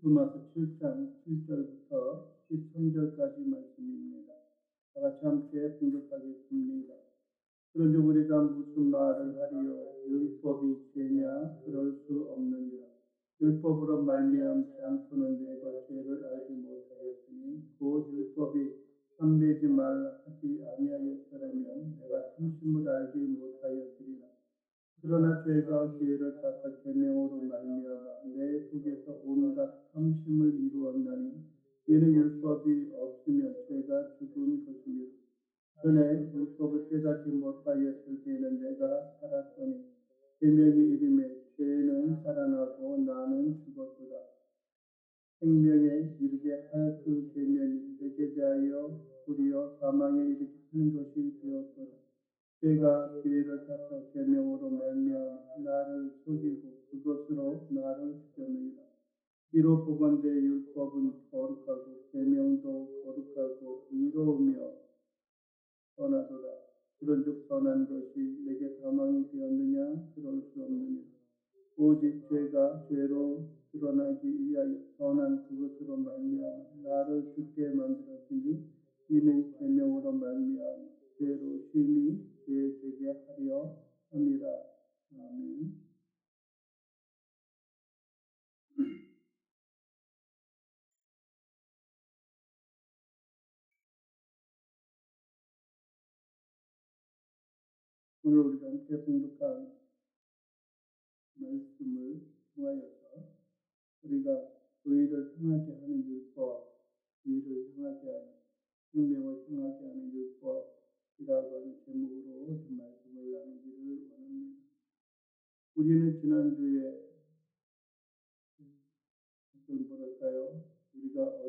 로마서 7장 7절부터 13절까지 말씀입니다. 다 같이 함께 봉독하겠습니다. 그런데 우리가 무슨 말을 하리요? 율법이 죄냐? 그럴 수 없느니라. 율법으로 말미암지 않고는 내가 죄를 알지 못하였으니 곧 율법이 삼매지 말라 하지 아니하였더라면 내가 참심을 알지 못하였으리라. 그러나 죄가 기회를 따서 계명으로 말미암아 내 속에서 온갖 참심을 이루었나니 이는 율법이 없으면 죄가 죽은 것이니라. 전에 율법을 깨닫지 못하였을 때는 내가 살았더니 계명이 이름에 죄는 살아나고 나는 죽었도다. 생명에 이르게 할 그 계명이 내게 대하여 도리어 사망에 이르게 하는 것이 되었도다. 죄가 기회를 따서 계명으로 말미암아 나를 속이고 그것으로 나를 죽였느니라. 이로 보건대 율법은 거룩하고 계명도 거룩하고 의로우며 선하도다. 그런즉 선한 것이 내게 사망이 되었느냐? 그럴 수 없느니라. 오직 죄가 죄로 드러나기 위하여 선한 그것으로 말미암아 나를 죽게 만들었으니 이는 계명으로 말미암아 죄로 심히 죄되게 하려 함이라. 아멘. 오늘 우리가 함께 봉독한 말씀을 통하여서 우리가 의를 행하게 하는 율법, 의를 행하게 하는 생명을 행하게 하는 율법이라고 하는 제목으로 이 말씀을 나누기를 원합니다. 우리는 지난주에 뭐랄까요? 우리가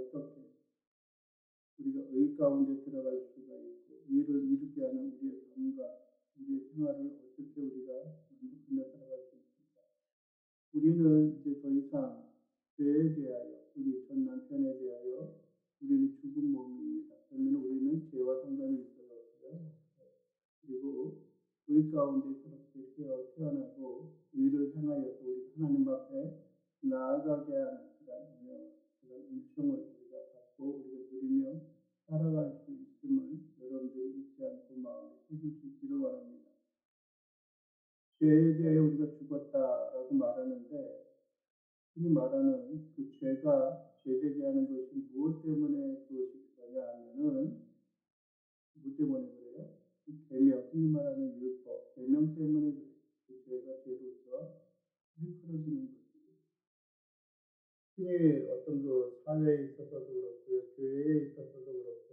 의 가운데 들어갈 수가 있고 의를 이루게 하는 우리의 삶과 우리의 생활을 어떻게 우리가 만족하며 살아갈 수 있을까? 우리는 이제 더 이상 죄에 대하여 우리 전 남편에 대하여 우리는 죽은 몸입니다. 그러면 우리는 죄와 상관이 있어요, 없어요? 그리고 의 가운데 그렇게 태어나고 의를 행하여서 우리 하나님 앞에 나아가게 하는 그런 은총을 우리가 받고 우리가 누리며 살아갈 수 있음을 여러분들이 잊지 않고 마음에 새기시기를 원합니다. 죄에 대해 우리가 죽었다라고 말하는데 이 말하는 그 죄가 죄되게 하는 것이 무엇 때문에 그것이 그러냐 하면은 무엇 때문에 그래요? 이 계명, 흔히 말하는 율법, 계명 때문에 그래요. 그 죄가 죄로서 풀어지는 것이죠. 흔히 어떤 그 사회에 있어서도 그렇고요, 교회에 있어서도 그렇고,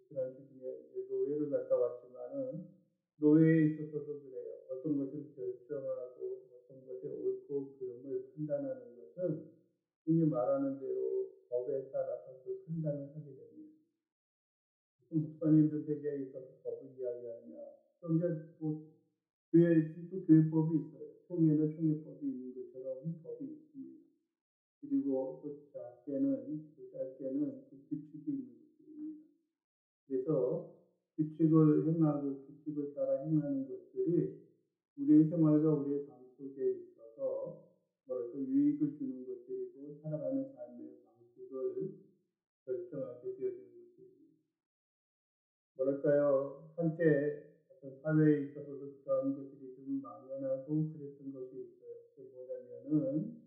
지난 주중에 노예를 갔다 왔지만은 노예에 있어서도 그래요. 어떤 것을 결정하고 어떤 것의 옳고 그름을 판단하는 것은 흔히 말하는 대로 법에 따라서 그 판단을 하게 됩니다. 목사님들 세계에 있어서 법을 이야기하느냐? 또 이제 뭐 교회도 교회법이 있어요. 총회는 총회법이 있는 것처럼 법이 있습니다. 그리고 또 짧게는 그 규칙이 있는 것들입니다. 그래서 규칙을 행하고 규칙을 따라 행하는 것들이 우리의 생활과 우리의 삶 속에 있어서 뭐랄까 유익을 주는 것들이고 살아가는 삶의 방식을 결정하게 되어지는 것들입니다. 뭐랄까요? 한때 어떤 사회에 있어서도 그런 것들이 좀 만연하고 그랬던 것이 있어요. 그게 뭐냐면은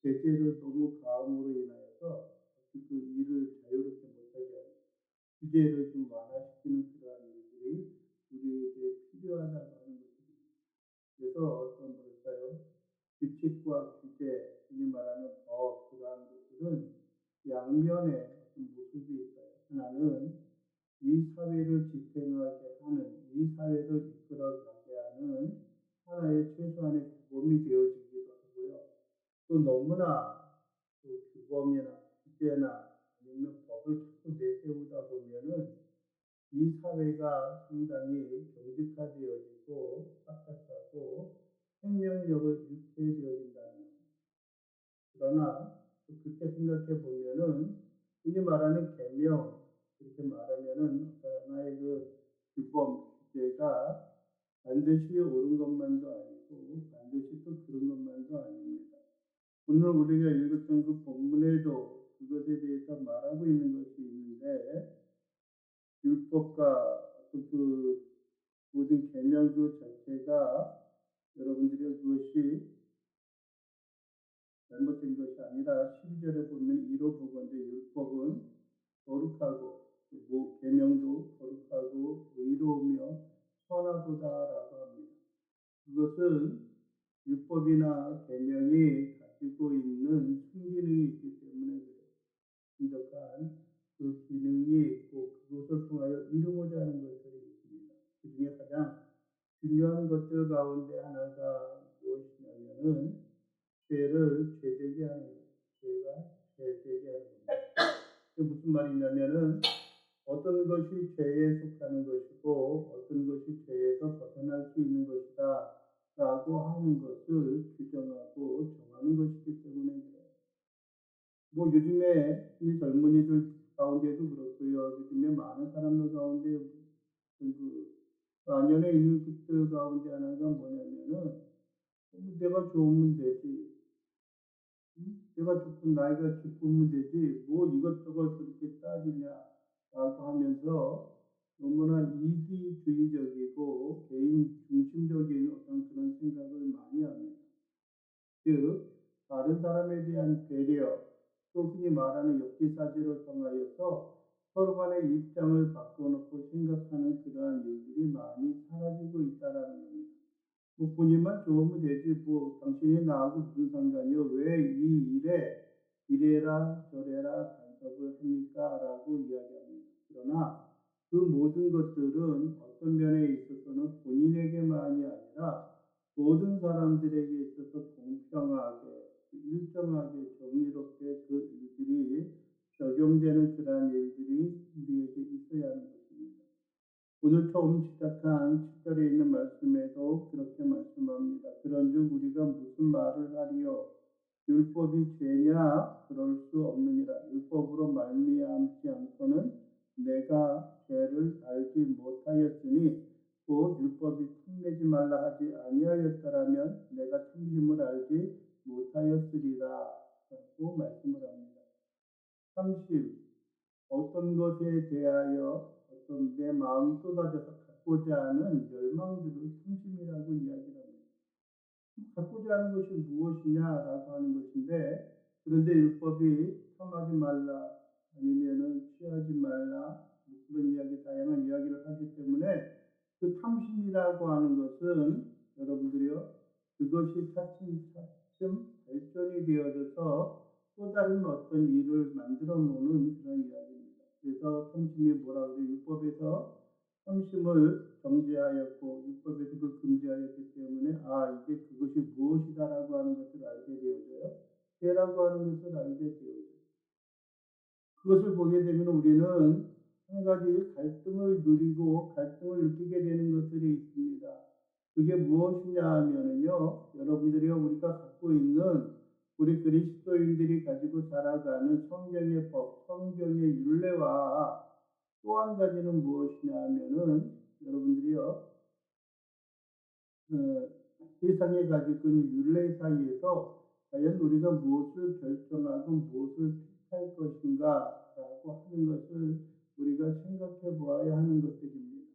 제재를 너무 가함으로 인하여서 그 일을 자유롭게 못하게 하는 규제를 좀 완화시키는 그러한 일들이 우리에게 필요하다고 하는 것입니다. 그래서 어떤 뭐랄까요? 규칙과 규제, 흔히 말하는 법, 그러한 것들은 양면에 어떤 모습이 있어요. 하나는 이 사회를 지탱하게 하는, 이 사회를 이끌어가게 하는 하나의 최소한의 규범이 되어지기도 하고요. 또 너무나 그 규범이나 규제나 아니면 법을 자꾸 내세우다 보면은 이 사회가 상당히 경직화되어지고 빡빡하고 생명력을 잃게 되어진다는 겁니다. 그러나 그렇게 생각해 보면은 흔히 말하는 계명 이렇게 말하면은 어떤 하나의 그 규범, 주제가 반드시 옳은 것만도 아니고 반드시 또 그런 것만도 아닙니다. 오늘 우리가 읽었던 그 본문에도 그것에 대해서 말하고 있는 것이 있는데 율법과 그 모든 계명그 자체가 여러분들이 그것이 잘못된 것이 아니라 12절에 보면 이로 보건대 율법은 거룩하고 계명도 거룩하고 의로우며 선하도다라고 합니다. 그것은 율법이나 계명이 가지고 있는 순기능이 있기 때문에 그래요. 신적한 그 기능이 있고 그것을 통하여 이루고자 하는 것들이 있습니다. 그 중에 가장 중요한 것들 가운데 하나가 무엇이냐면은 죄를 죄되게 하는 것, 죄가 죄되게 하는 겁니다. 그게 무슨 말이냐면은 어떤 것이 죄에 속하는 것이고 어떤 것이 죄에서 벗어날 수 있는 것이다 라고 하는 것을 규정하고 정하는 것이기 때문에 그래요. 뭐 요즘에 이 젊은이들 가운데도 그렇고요. 요즘에 많은 사람들 가운데 그 안연에 있는 것들 가운데 하나가 뭐냐면은 내가 좋으면 되지. 내가 좋고 나이가 기쁘면 되지. 뭐 이것저것 그렇게 따지냐라고 하면서 너무나 이기주의적이고 개인 중심적인 어떤 그런 생각을 많이 합니다. 즉 다른 사람에 대한 배려, 또 흔히 말하는 역지사지를 통하여서 서로 간의 입장을 바꿔놓고 생각하는 그러한 일들이 많이 사라지고 있다라는 겁니다. 뭐 본인만 좋으면 되지 뭐 당신이 나하고 무슨 상관이요? 왜 이 일에 이래라 저래라 간섭을 합니까? 라고 이야기합니다. 그러나 그 모든 것들은 어떤 면에 있어서는 본인에게만이 아니라 모든 사람들에게 있어서 공평하게 일정하게 정의롭게 그 일들이 적용되는 그러한 일들이 우리에게 있어야 하는 것입니다. 오늘 처음 시작한 10절에 있는 말씀에도 그렇게 말씀합니다. 그런즉 우리가 무슨 말을 하리요? 율법이 죄냐? 그럴 수 없느니라. 율법으로 말미암지 않고는 내가 죄를 알지 못하였으니 또 율법이 탐내지 말라 하지 아니하였더라면 내가 탐심을 알지 못하였으리라 라고 말씀을 합니다. 탐심, 어떤 것에 대하여 어떤 내 마음이 쏟아져서 갖고자 하는 열망들을 탐심이라고 이야기를 합니다. 갖고자 하는 것이 무엇이냐라고 하는 것인데 그런데 율법이 탐하지 말라 아니면은 취하지 말라 뭐 그런 이야기 다양한 이야기를 하기 때문에 그 탐심이라고 하는 것은 여러분들이요 그것이 차츰 발전이 되어져서 또 다른 어떤 일을 만들어 놓는 그런 이야기입니다. 그래서 탐심이 뭐라 그래요? 율법에서 탐심을 정죄하였고 율법에서 그걸 금지하였기 때문에 이제 그것이 무엇이다라고 하는 것을 알게 되어져요. 죄라고 하는 것을 알게 되어져요. 그것을 보게 되면 우리는 한 가지 갈등을 누리고 갈등을 느끼게 되는 것들이 있습니다. 그게 무엇이냐 하면은요, 여러분들이요, 우리가 갖고 있는 우리 그리스도인들이 가지고 살아가는 성경의 법, 성경의 율례와 또 한 가지는 무엇이냐 하면은 여러분들이요, 세상에 가지고 있는 율례 사이에서 과연 우리가 무엇을 결정하고 무엇을 택할 것인가 라고 하는 것을 우리가 생각해 보아야 하는 것들입니다.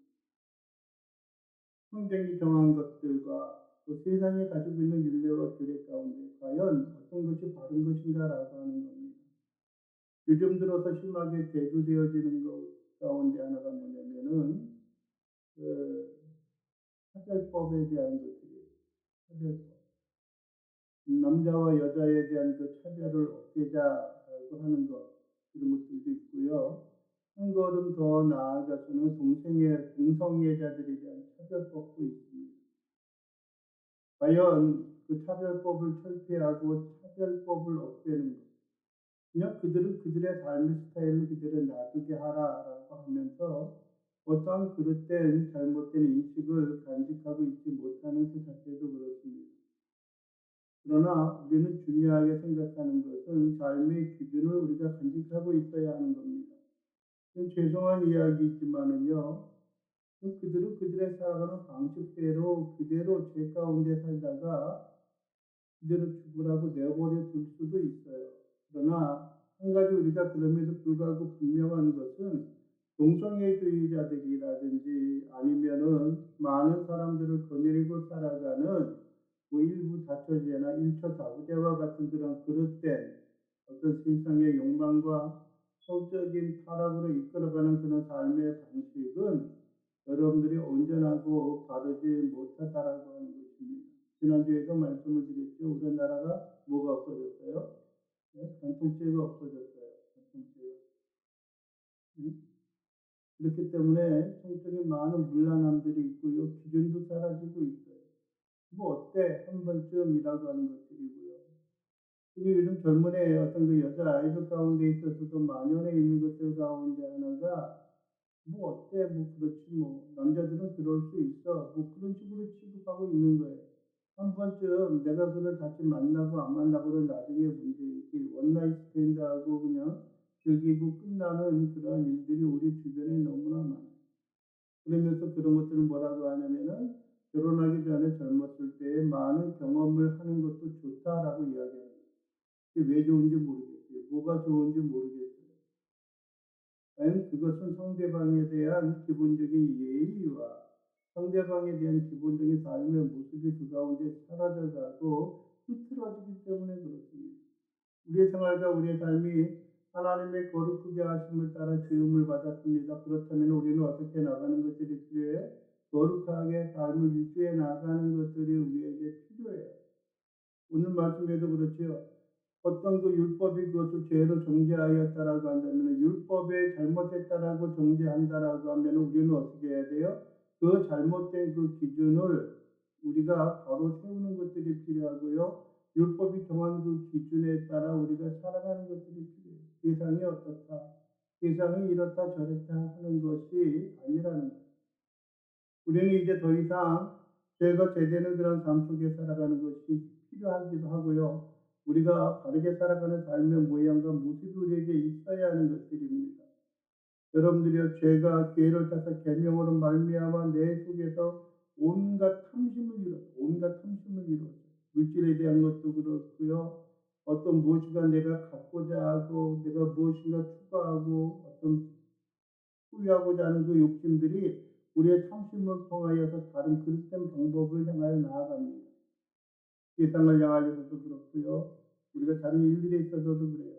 성경이 정한 것들과 또 세상에 가지고 있는 율례와 규례 가운데 과연 어떤 것이 바른 것인가라고 하는 겁니다. 요즘 들어서 심하게 대두되어지는 것 가운데 하나가 뭐냐면은 차별법에 대한 것들이에요. 차별법. 남자와 여자에 대한 그 차별을 없애자라고 하는 것 이런 것들도 있고요. 한 걸음 더 나아가서는 동성애자들에 대한 차별법도 있습니다. 과연 그 차별법을 철폐하고 차별법을 없애는 것. 그냥 그들은 그들의 삶의 스타일을 그대로 놔두게 하라라고 하면서 어떠한 그릇된 잘못된 인식을 간직하고 있지 못하는 그 자체도 그렇습니다. 그러나 우리는 중요하게 생각하는 것은 삶의 기준을 우리가 간직하고 있어야 하는 겁니다. 좀 죄송한 이야기이지만은요, 그들은 그들의 살아가는 방식대로 그대로 죄 가운데 살다가 그대로 죽으라고 내버려 둘 수도 있어요. 그러나 한 가지 우리가 그럼에도 불구하고 분명한 것은 동성애주의자들이라든지 아니면은 많은 사람들을 거느리고 살아가는 뭐 일부 다처제나 일처 다부제와 같은 그런 그릇된 어떤 세상의 욕망과 성적인 타락으로 이끌어가는 그런 삶의 방식은 여러분들이 온전하고 바르지 못하다라고 하는 것입니다. 지난주에도 말씀을 드렸죠. 우리나라가 뭐가 없어졌어요? 네? 전통제가 없어졌어요. 전통제가. 네? 그렇기 때문에 성적인 많은 문란함들이 있고요. 기준도 사라지고 있어요. 뭐 어때? 한 번쯤이라고 하는 것들이고요. 근데 요즘 젊은 애 어떤 그 여자 아이돌 가운데 있어서도 만연해 있는 것들 가운데 하나가 뭐 어때? 뭐 그렇지 뭐. 남자들은 그럴 수 있어. 뭐 그런 식으로 취급하고 있는 거예요. 한 번쯤 내가 그를 다시 만나고 안 만나고는 나중에 문제이지 원나잇 스탠드하고 그냥 즐기고 끝나는 그런 일들이 우리 주변에 너무나 많아요. 그러면서 그런 것들을 뭐라고 하냐면은 결혼하기 전에 젊었을 때 많은 경험을 하는 것도 좋다라고 이야기하는 거예요. 그게 왜 좋은지 모르겠어요. 뭐가 좋은지 모르겠어요. 과연 그것은 상대방에 대한 기본적인 예의와 상대방에 대한 기본적인 삶의 모습이 그 가운데 사라져가고 흐트러지기 때문에 그렇습니다. 우리의 생활과 우리의 삶이 하나님의 거룩하게 하심을 따라 지음을 받았습니다. 그렇다면 우리는 어떻게 나가는 것들이 필요해? 거룩하게 삶을 유지해 나가는 것들이 우리에게 필요해요. 오늘 말씀에도 그렇지요. 어떤 그 율법이 그것을 죄로 정죄하였다라고 한다면 율법에 잘못했다라고 정죄한다라고 하면 우리는 어떻게 해야 돼요? 그 잘못된 그 기준을 우리가 바로 세우는 것들이 필요하고요. 율법이 정한 그 기준에 따라 우리가 살아가는 것들이 필요해요. 세상이 어떻다, 세상이 이렇다 저렇다 하는 것이 아니라는 거예요. 우리는 이제 더 이상 죄가 제대로 그런 삶 속에 살아가는 것이 필요하기도 하고요. 우리가 바르게 살아가는 삶의 모양과 모습이 우리에게 있어야 하는 것들입니다. 여러분들이요, 죄가 기회를 타서 계명으로 말미암아 내 속에서 온갖 탐심을 이뤘어. 온갖 탐심을 이뤘어. 물질에 대한 것도 그렇고요. 어떤 무엇인가 내가 갖고자 하고 내가 무엇인가 추구하고 어떤 소유하고자 하는 그 욕심들이 우리의 탐심을 통하여서 다른 그릇된 방법을 향하여 나아갑니다. 세상을 향하여서도 그렇고요. 우리가 다른 일들에 있어서도 그래요.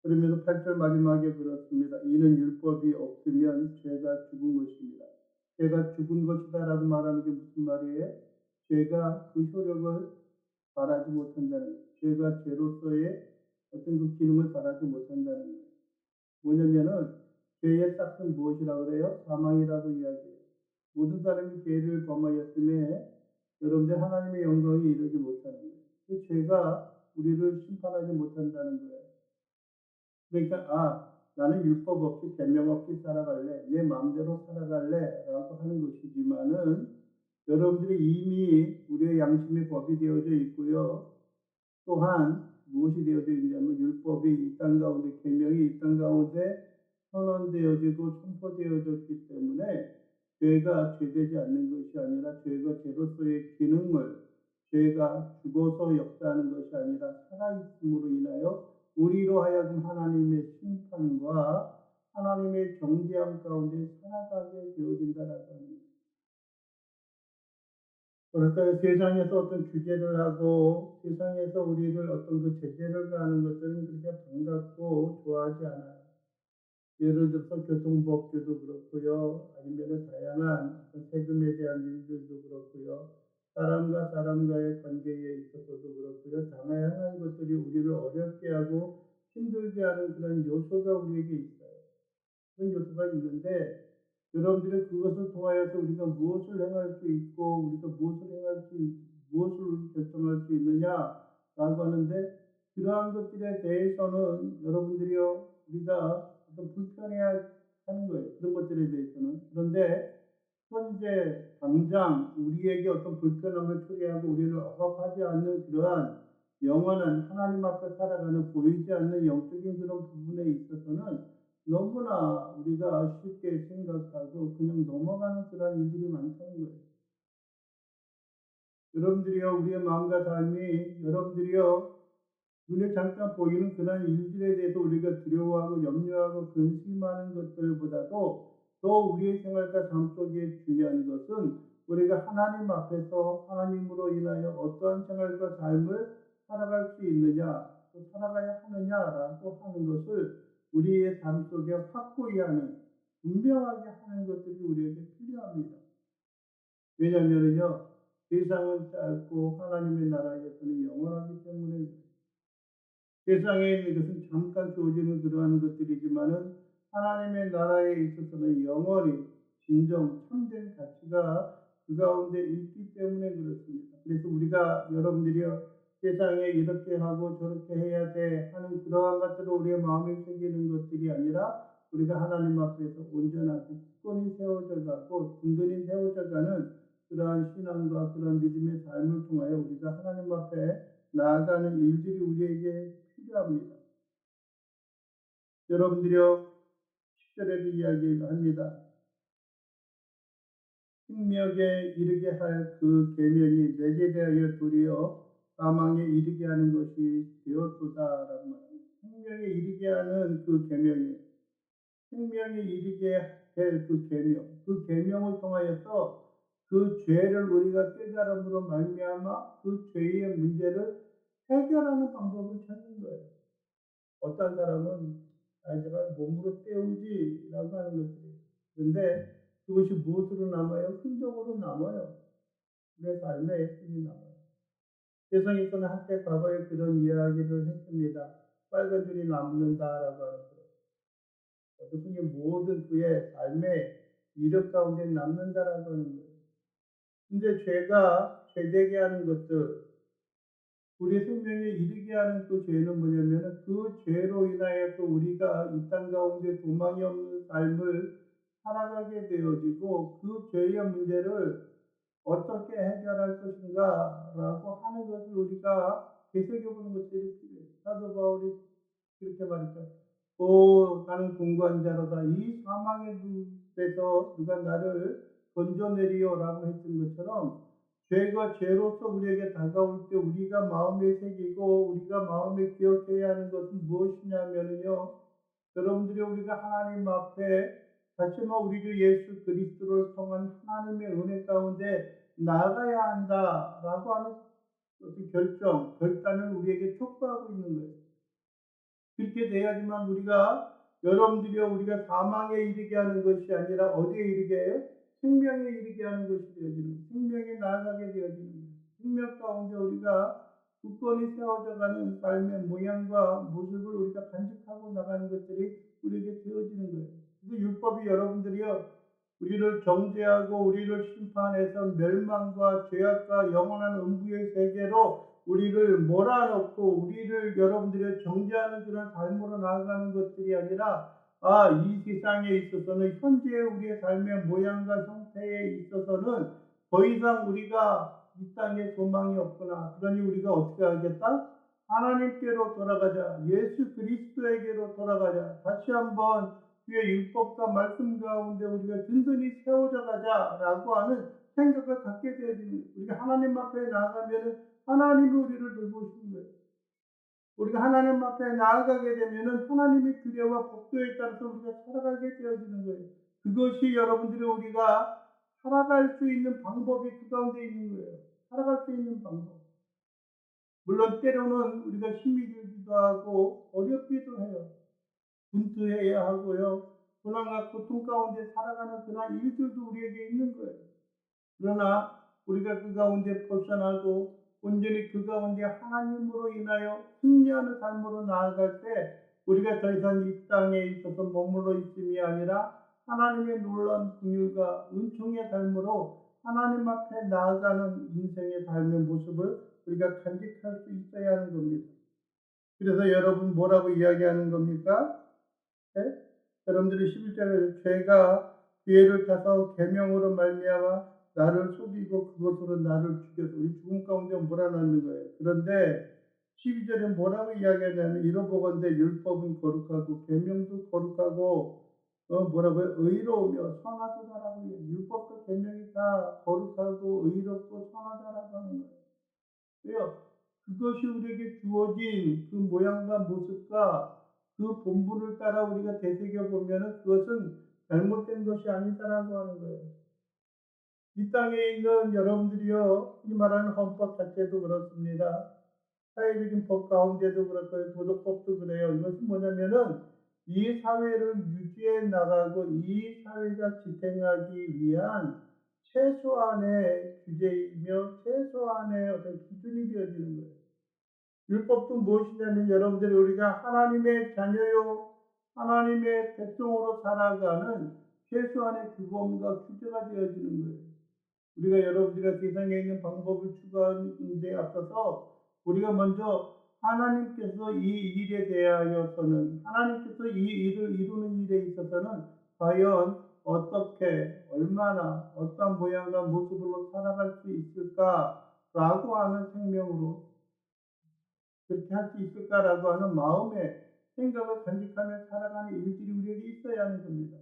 그러면서 8절 마지막에 그렇습니다. 이는 율법이 없으면 죄가 죽은 것입니다. 죄가 죽은 것이다라고 말하는 게 무슨 말이에요? 죄가 그 효력을 발하지 못한다는 거예요. 죄가 죄로서의 어떤 그 기능을 발하지 못한다는 거예요. 뭐냐면은 죄의 싹은 무엇이라고 그래요? 사망이라고 이야기해요. 모든 사람이 죄를 범하였음에 여러분들 하나님의 영광이 이르지 못하는 거예요. 그 죄가 우리를 심판하지 못한다는 거예요. 그러니까 나는 율법 없이 계명 없이 살아갈래, 내 마음대로 살아갈래라고 하는 것이지만은 여러분들이 이미 우리의 양심의 법이 되어져 있고요. 또한 무엇이 되어져 있냐면 율법이 이 땅 가운데 계명이 이 땅 가운데 선언되어지고 선포되어졌기 때문에 죄가 죄되지 않는 것이 아니라 죄가 죄로서의 기능을 죄가 죽어서 역사하는 것이 아니라 살아있음으로 인하여 우리로 하여금 하나님의 심판과 하나님의 정죄함 가운데 살아가게 되어진다라고 하는 거예요. 그러니까 세상에서 어떤 규제를 하고 세상에서 우리를 어떤 그 제재를 가하는 것들은 그렇게 반갑고 좋아하지 않아요. 예를 들어서 교통법규도 그렇고요. 아니면 다양한 어떤 세금에 대한 일들도 그렇고요. 사람과 사람과의 관계에 있어서도 그렇고요. 다양한 것들이 우리를 어렵게 하고 힘들게 하는 그런 요소가 우리에게 있어요. 그런 요소가 있는데 여러분들이 그것을 통하여서 우리가 무엇을 행할 수 있고 우리가 무엇을 결정할 수 있느냐라고 하는데 그러한 것들에 대해서는 여러분들이요 우리가 좀 불편해야 하는 거예요. 그런 것들에 대해서는. 그런데 현재 당장 우리에게 어떤 불편함을 초래하고 우리를 억압하지 않는 그러한 영원한 하나님 앞에 살아가는 보이지 않는 영적인 그런 부분에 있어서는 너무나 우리가 쉽게 생각하고 그냥 넘어가는 그런 일들이 많다는 거예요. 여러분들이요, 우리의 마음과 삶이 여러분들이요, 눈에 잠깐 보이는 그런 일들에 대해서 우리가 두려워하고 염려하고 근심하는 것들보다도 더 우리의 생활과 삶 속에 중요한 것은 우리가 하나님 앞에서 하나님으로 인하여 어떠한 생활과 삶을 살아갈 수 있느냐, 또 살아가야 하느냐라고 하는 것을 우리의 삶 속에 확고히 하는, 분명하게 하는 것들이 우리에게 필요합니다. 왜냐하면요, 세상은 짧고 하나님의 나라에서는 영원하기 때문에 세상에 있는 것은 잠깐 주어지는 그러한 것들이지만은 하나님의 나라에 있어서는 영원히 진정 참된 가치가 그 가운데 있기 때문에 그렇습니다. 그래서 우리가 여러분들이요, 세상에 이렇게 하고 저렇게 해야 돼 하는 그러한 것들을 우리의 마음에 새기는 것들이 아니라 우리가 하나님 앞에서 온전하고 굳건히 세워져 가고 든든히 세워져 가는 그러한 신앙과 그런 믿음의 삶을 통하여 우리가 하나님 앞에 나아가는 일들이 우리에게 필요합니다. 여러분들이요, 10절에도 이야기합니다. 생명에 이르게 할 그 계명이 내게 대하여 도리어 사망에 이르게 하는 것이 되었도다라고 말합니다. 생명에 이르게 하는 그 계명이, 생명에 이르게 할 그 계명을 통하여서 그 죄를 우리가 깨달음으로 말미암아 그 죄의 문제를 해결하는 방법을 찾는 거예요. 어떤 사람은 제가 몸으로 때우지라고 하는 것들이에요. 그런데 그것이 무엇으로 남아요? 흔적으로 남아요. 내 삶에 흔히 남아요. 세상에서는 한때 과거에 그런 이야기를 했습니다. 빨간 줄이 남는다라고 하는 거예요. 어떻게 모든 그의 삶의 이력 가운데 남는다라고 하는 거예요. 근데 죄가 죄되게 하는 것들, 우리 생명에 이르게 하는 그 죄는 뭐냐면 그 죄로 인하여서 우리가 이 땅 가운데 도망이 없는 삶을 살아가게 되어지고 그 죄의 문제를 어떻게 해결할 것인가라고 하는 것을 우리가 되새겨보는 것들이 필요해요. 사도 바울이 그렇게 말했죠. 나는 공고한 자로다. 이 사망의 숲에서 누가 나를 건져내리오라고 했던 것처럼 죄가 죄로서 우리에게 다가올 때 우리가 마음에 새기고 우리가 마음에 기억해야 하는 것은 무엇이냐면요. 여러분들이 우리가 하나님 앞에 다시 한번 우리 주 예수 그리스도를 통한 하나님의 은혜 가운데 나아가야 한다라고 하는 어떤 결단을 우리에게 촉구하고 있는 거예요. 그렇게 돼야지만 우리가 사망에 이르게 하는 것이 아니라 어디에 이르게 해요? 생명에 이르게 하는 것이 되어지는, 생명에 나아가게 되어지는 거예요. 생명 가운데 우리가 굳건히 세워져가는 삶의 모양과 모습을 우리가 간직하고 나가는 것들이 우리에게 되어지는 거예요. 그래서 율법이 여러분들이요, 우리를 정죄하고 우리를 심판해서 멸망과 죄악과 영원한 음부의 세계로 우리를 몰아넣고 우리를 여러분들의 정죄하는 그런 삶으로 나아가는 것들이 아니라 이 세상에 있어서는 현재 우리의 삶의 모양과 형태에 있어서는 더 이상 우리가 이 땅에 소망이 없구나. 그러니 우리가 어떻게 하겠다? 하나님께로 돌아가자. 예수 그리스도에게로 돌아가자. 다시 한번 그의 율법과 말씀 가운데 우리가 든든히 세워져 가자라고 하는 생각을 갖게 되어지는 거예요. 우리가 하나님 앞에 나아가면 하나님이 우리를 돌보시는 거예요. 우리가 하나님 앞에 나아가게 되면 하나님의 규례와 법도에 따라서 우리가 살아가게 되어지는 거예요. 그것이 여러분들이 우리가 살아갈 수 있는 방법이 그 가운데 있는 거예요. 살아갈 수 있는 방법. 물론 때로는 우리가 힘이 들기도 하고 어렵기도 해요. 분투해야 하고요. 고난과 고통 가운데 살아가는 그런 일들도 우리에게 있는 거예요. 그러나 우리가 그 가운데 벗어나고 온전히 그 가운데 하나님으로 인하여 승리하는 삶으로 나아갈 때 우리가 더 이상 이 땅에 있어서 머물러 있음이 아니라 하나님의 놀라운 긍휼과 은총의 삶으로 하나님 앞에 나아가는 인생의 삶의 모습을 우리가 간직할 수 있어야 하는 겁니다. 그래서 여러분 뭐라고 이야기하는 겁니까? 네? 여러분들이 11절에 죄가 기회를 타서 계명으로 말미암아 나를 속이고 그것으로 나를 죽여서 우리 죽음 가운데 몰아넣는 거예요. 그런데 12절에 뭐라고 이야기하냐면 이로보건대 율법은 거룩하고 계명도 거룩하고 뭐라고요? 의로우며 선하다라고 해요. 율법과 계명이 다 거룩하고 의롭고 선하다라고 하는 거예요. 왜요? 그것이 우리에게 주어진 그 모양과 모습과 그 본분을 따라 우리가 되새겨 보면은 그것은 잘못된 것이 아니다라고 하는 거예요. 이 땅에 있는 여러분들이요, 이 말하는 헌법 자체도 그렇습니다. 사회적인 법 가운데도 그렇고요, 도덕법도 그래요. 이것은 뭐냐면은 이 사회를 유지해 나가고 이 사회가 지탱하기 위한 최소한의 규제이며 최소한의 어떤 기준이 되어지는 거예요. 율법도 무엇이냐면 여러분들이 우리가 하나님의 자녀요, 하나님의 백성으로 살아가는 최소한의 규범과 규제가 되어지는 거예요. 우리가 여러분들과 세상에 있는 방법을 추구하는 데 앞서서 우리가 먼저 하나님께서 이 일에 대하여서는 하나님께서 이 일을 이루는 일에 있어서는 과연 어떻게 얼마나 어떤 모양과 모습으로 살아갈 수 있을까라고 하는 생명으로 그렇게 할 수 있을까라고 하는 마음의 생각을 간직하며 살아가는 일들이 우리에게 있어야 하는 겁니다.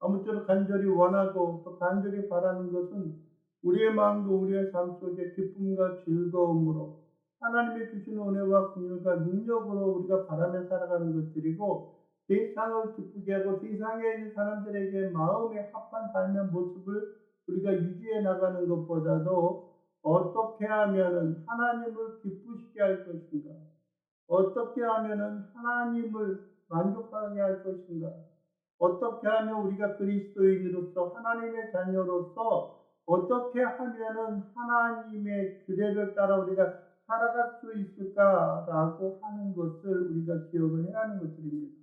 아무쪼록 간절히 원하고 또 간절히 바라는 것은 우리의 마음과 우리의 삶 속에 기쁨과 즐거움으로 하나님의 주신 은혜와 긍휼과 능력으로 우리가 바라며 살아가는 것들이고 세상을 기쁘게 하고 세상에 있는 사람들에게 마음에 합한 삶의 모습을 우리가 유지해 나가는 것보다도 어떻게 하면은 하나님을 기쁘시게 할 것인가, 어떻게 하면은 하나님을 만족하게 할 것인가, 어떻게 하면 우리가 그리스도인으로서 하나님의 자녀로서 어떻게 하면은 하나님의 규례를 따라 우리가 살아갈 수 있을까라고 하는 것을 우리가 기억을 해야 하는 것들입니다.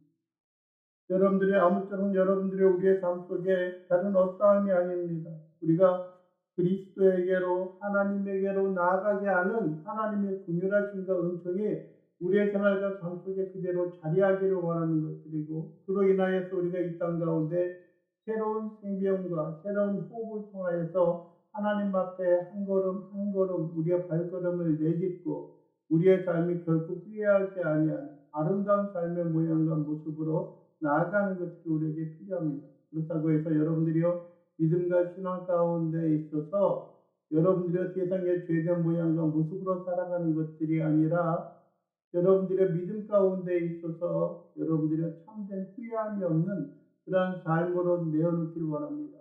여러분들이 아무쪼록 여러분들의 우리의 삶 속에 다른 어떠함이 아닙니다. 우리가 그리스도에게로 하나님에게로 나아가게 하는 하나님의 긍휼하심과 은총이 우리의 생활과 삶 속에 그대로 자리하기를 원하는 것들이고 그로 인하여서 우리가 이 땅 가운데 새로운 생명과 새로운 호흡을 통하여서 하나님 앞에 한 걸음 한 걸음 우리의 발걸음을 내딛고 우리의 삶이 결코 후회하지 아니하는 아름다운 삶의 모양과 모습으로 나아가는 것이 우리에게 필요합니다. 그렇다고 해서 여러분들이요 믿음과 신앙 가운데 있어서 여러분들의 세상의 죄된 모양과 모습으로 살아가는 것들이 아니라 여러분들의 믿음 가운데 있어서 여러분들의 참된 후회함이 없는 그러한 삶으로 내어놓기를 원합니다.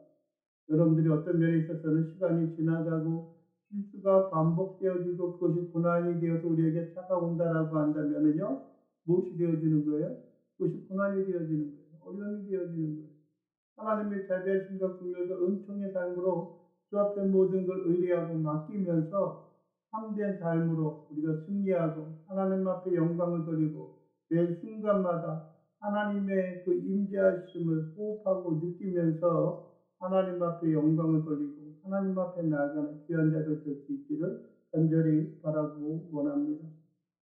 여러분들이 어떤 면에 있어서는 시간이 지나가고 실수가 반복되어지고 그것이 고난이 되어서 우리에게 찾아온다라고 한다면은요 무엇이 되어지는 거예요? 그것이 고난이 되어지는 거예요. 어려움이 되어지는 거예요. 하나님의 자비하심과 긍휼과 은총의 삶으로 주 앞에 모든 걸 의뢰하고 맡기면서 참된 삶으로 우리가 승리하고 하나님 앞에 영광을 돌리고 매 순간마다 하나님의 그 임재하심을 호흡하고 느끼면서 하나님 앞에 영광을 돌리고 하나님 앞에 나아가는 귀한 자들 될 수 있기를 간절히 바라고 원합니다.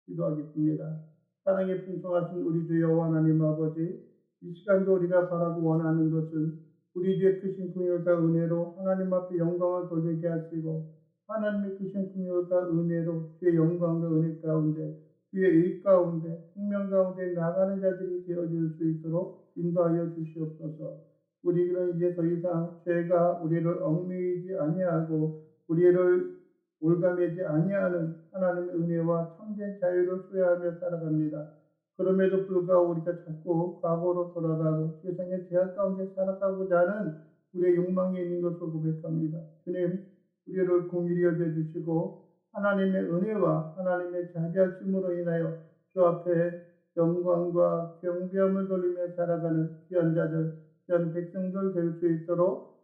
기도하겠습니다. 사랑에 풍성하신 우리 주 여호와 하나님 아버지, 이 시간도 우리가 바라고 원하는 것은 우리 주의 크신 긍휼과 은혜로 하나님 앞에 영광을 돌리게 하시고 하나님의 크신 긍휼과 은혜로 주의 영광과 은혜 가운데 주의 의 가운데 생명 가운데 나가는 자들이 되어질 수 있도록 인도하여 주시옵소서. 우리는 이제 더 이상 죄가 우리를 얽매이지 아니하고 우리를 올가매지 아니하는 하나님의 은혜와 참된 자유를 수여하며 살아갑니다. 그럼에도 불구하고 우리가 자꾸 과거로 돌아가고 세상의 제약 가운데 살아가고자 하는 우리의 욕망이 있는 것을 고백합니다. 주님, 우리를 공의히 여겨주시고 하나님의 은혜와 하나님의 자비하심으로 인하여 주 앞에 영광과 경배함을 돌리며 살아가는 귀한 자들, 귀한 백성들 될 수 있도록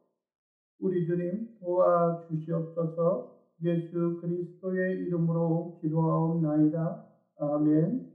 우리 주님 도와주시옵소서. 예수 그리스도의 이름으로 기도하옵나이다. 아멘.